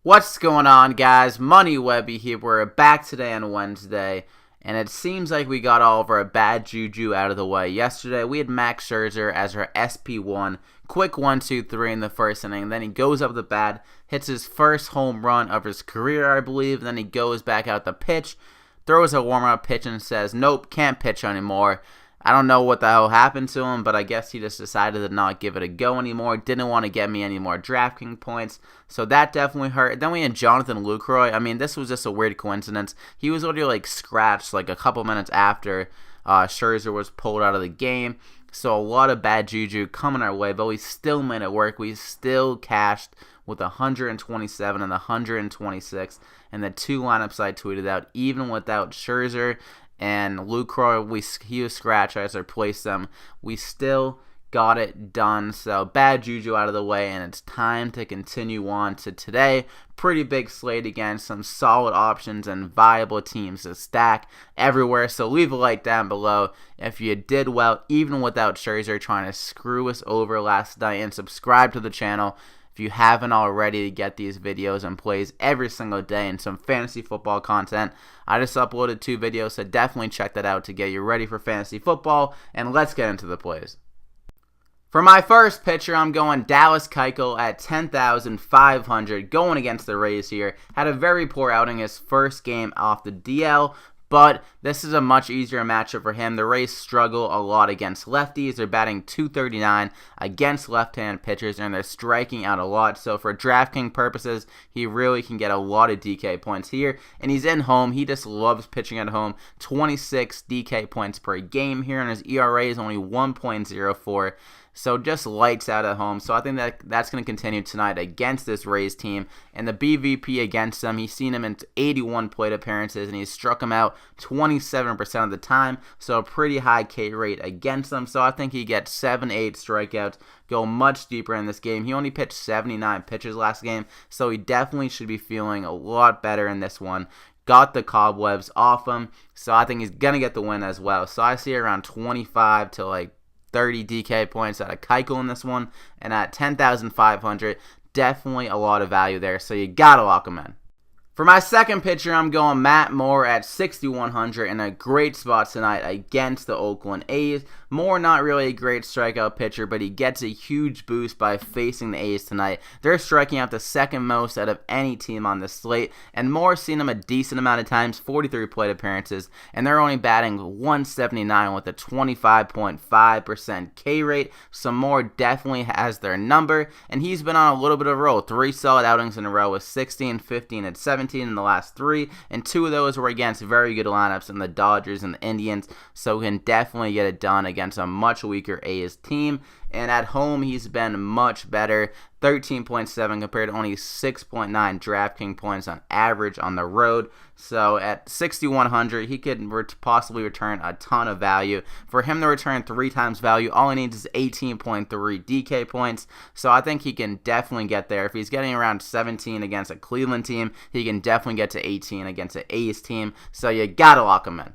What's going on, guys? Money Webby here. We're back today on Wednesday, and it seems like we got all of our bad juju out of the way. Yesterday, we had Max Scherzer as our SP1. Quick 1-2-3 in the first inning. Then he goes up the bat, hits his first home run of his career, I believe. Then he goes back out the pitch, throws a warm-up pitch, and says, nope, can't pitch anymore. I don't know what the hell happened to him, but I guess he just decided to not give it a go anymore. Didn't want to get me any more DraftKings points, so that definitely hurt. Then we had Jonathan Lucroy. I mean, this was just a weird coincidence. He was already scratched a couple minutes after Scherzer was pulled out of the game. So a lot of bad juju coming our way, but we still made it work. We still cashed with 127 and 126, and the two lineups I tweeted out, even without Scherzer and Lucroy, he was scratched. I just replaced them. We still got it done. So bad juju out of the way, and it's time to continue on to today. Pretty big slate again. Some solid options and viable teams to stack everywhere. So leave a like down below if you did well, even without Scherzer trying to screw us over last night, and subscribe to the channel if you haven't already to get these videos and plays every single day and some fantasy football content. I just uploaded 2 videos, so definitely check that out to get you ready for fantasy football. And let's get into the plays. For my first pitcher, I'm going Dallas Keuchel at 10,500, going against the Rays here. Had a very poor outing his first game off the DL, but this is a much easier matchup for him. The Rays struggle a lot against lefties. They're batting .239 against left-handed pitchers, and they're striking out a lot. So for DraftKings purposes, he really can get a lot of DK points here. And he's in home. He just loves pitching at home. 26 DK points per game here, and his ERA is only 1.04. So just lights out at home. So I think that's going to continue tonight against this Rays team. And the BVP against them, he's seen him in 81 plate appearances, and he's struck him out 27% of the time. So a pretty high K rate against them. So I think he gets 7-8 strikeouts. Go much deeper in this game. He only pitched 79 pitches last game, so he definitely should be feeling a lot better in this one. Got the cobwebs off him, so I think he's going to get the win as well. So I see around 25 to 30 DK points out of Keuchel in this one, and at 10,500, definitely a lot of value there, so you gotta lock him in. For my second pitcher, I'm going Matt Moore at 6,100 in a great spot tonight against the Oakland A's. Moore, not really a great strikeout pitcher, but he gets a huge boost by facing the A's tonight. They're striking out the second most out of any team on the slate, and Moore's seen him a decent amount of times, 43 plate appearances, and they're only batting .179 with a 25.5% K rate, so Moore definitely has their number, and he's been on a little bit of a roll. 3 solid outings in a row with 16, 15, and 17 in the last 3, and 2 of those were against very good lineups in the Dodgers and the Indians, so he can definitely get it done against a much weaker A's team. And at home, he's been much better, 13.7 compared to only 6.9 DraftKings points on average on the road. So at 6,100, he could possibly return a ton of value. For him to return 3 times value, all he needs is 18.3 DK points. So I think he can definitely get there. If he's getting around 17 against a Cleveland team, he can definitely get to 18 against an A's team. So you gotta lock him in.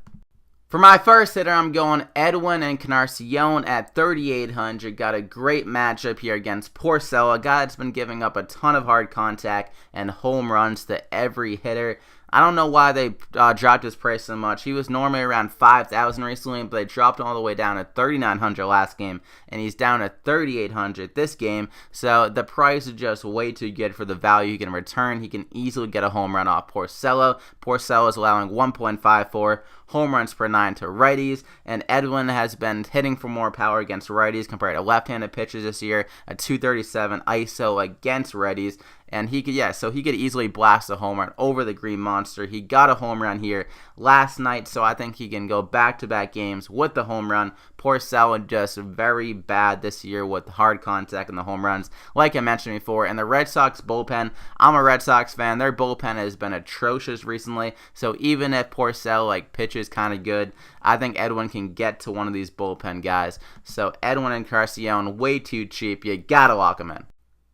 For my first hitter, I'm going Edwin Encarnacion at 3,800. Got a great matchup here against Porcello, a guy that's been giving up a ton of hard contact and home runs to every hitter. I don't know why they dropped his price so much. He was normally around 5,000 recently, but they dropped him all the way down to 3,900 last game, and he's down to 3,800 this game. So the price is just way too good for the value he can return. He can easily get a home run off Porcello. Porcello is allowing 1.54 home runs per 9 to righties, and Edwin has been hitting for more power against righties compared to left-handed pitchers this year. A 237 ISO against righties. And he could easily blast a home run over the Green Monster. He got a home run here last night, so I think he can go back-to-back games with the home run. Porcello just very bad this year with hard contact and the home runs, like I mentioned before. And the Red Sox bullpen, I'm a Red Sox fan. Their bullpen has been atrocious recently, so even if Porcello pitches kind of good, I think Edwin can get to one of these bullpen guys. So Edwin Encarnacion, way too cheap. You gotta lock him in.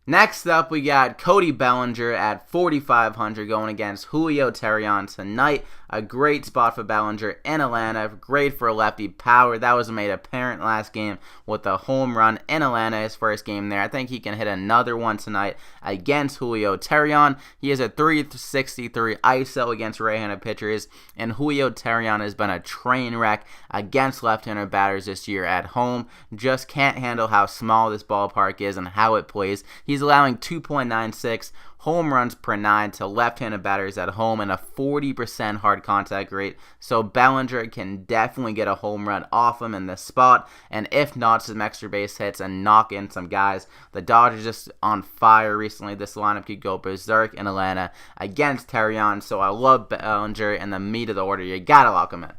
Next up, we got Cody Bellinger at 4,500 going against Julio Teheran tonight. A great spot for Bellinger in Atlanta. Great for lefty power. That was made apparent last game with a home run in Atlanta, his first game there. I think he can hit another one tonight against Julio Teheran. He has a 363 ISO against right-handed pitchers, and Julio Teheran has been a train wreck against left-handed batters this year at home. Just can't handle how small this ballpark is and how it plays. He's allowing 2.96 home runs per 9 to left-handed batters at home and a 40% hard contact rate. So Bellinger can definitely get a home run off him in this spot, and if not, some extra base hits and knock in some guys. The Dodgers just on fire recently. This lineup could go berserk in Atlanta against Teheran, so I love Bellinger in the meat of the order. You gotta lock him in.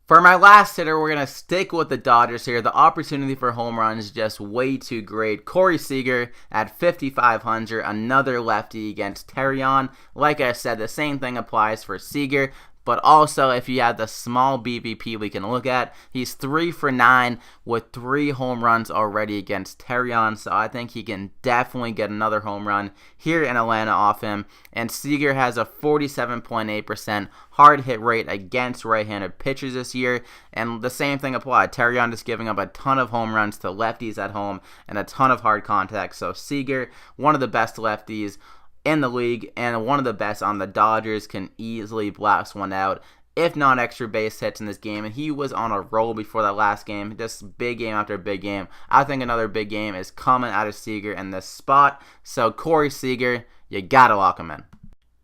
For my last hitter, we're going to stick with the Dodgers here. The opportunity for home runs is just way too great. Corey Seager at 5,500, another lefty against Teheran. Like I said, the same thing applies for Seager. But also, if you have the small BVP we can look at, he's 3 for 9 with 3 home runs already against Teheran. So I think he can definitely get another home run here in Atlanta off him. And Seager has a 47.8% hard hit rate against right-handed pitchers this year. And the same thing applied. Teheran is giving up a ton of home runs to lefties at home and a ton of hard contact. So Seager, one of the best lefties in the league and one of the best on the Dodgers, can easily blast one out, if not extra base hits in this game. And he was on a roll before that last game, just big game after big game. I think another big game is coming out of Seager in this spot. So Corey Seager, you gotta lock him in.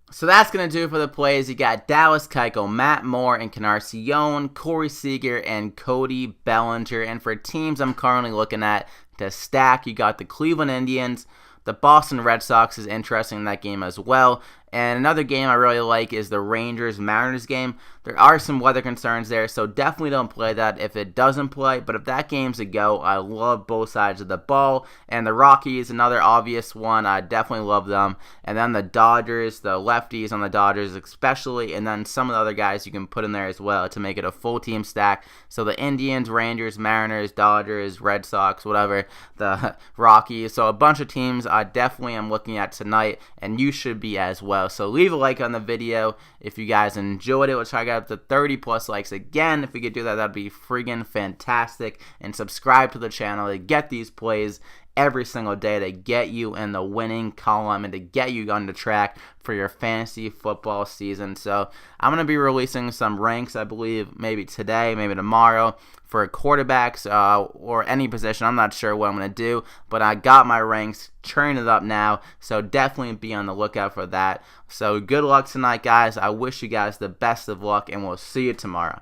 So that's going to do it for the plays. You got Dallas Keuchel, Matt Moore, and Encarnacion, Corey Seager, and Cody Bellinger. And for teams I'm currently looking at to stack, you got the Cleveland Indians. The Boston Red Sox is interesting in that game as well. And another game I really like is the Rangers-Mariners game. There are some weather concerns there, so definitely don't play that if it doesn't play. But if that game's a go, I love both sides of the ball. And the Rockies, another obvious one. I definitely love them. And then the Dodgers, the lefties on the Dodgers especially. And then some of the other guys you can put in there as well to make it a full team stack. So the Indians, Rangers, Mariners, Dodgers, Red Sox, whatever. The Rockies. So a bunch of teams I definitely am looking at tonight. And you should be as well. So leave a like on the video if you guys enjoyed it. We'll try to get up to 30 plus likes again. If we could do that, that'd be friggin' fantastic. And subscribe to the channel to get these plays every single day, to get you in the winning column and to get you on the track for your fantasy football season. So I'm going to be releasing some ranks, I believe, maybe today, maybe tomorrow, for quarterbacks or any position. I'm not sure what I'm going to do, but I got my ranks, churning it up now, so definitely be on the lookout for that. So good luck tonight, guys. I wish you guys the best of luck, and we'll see you tomorrow.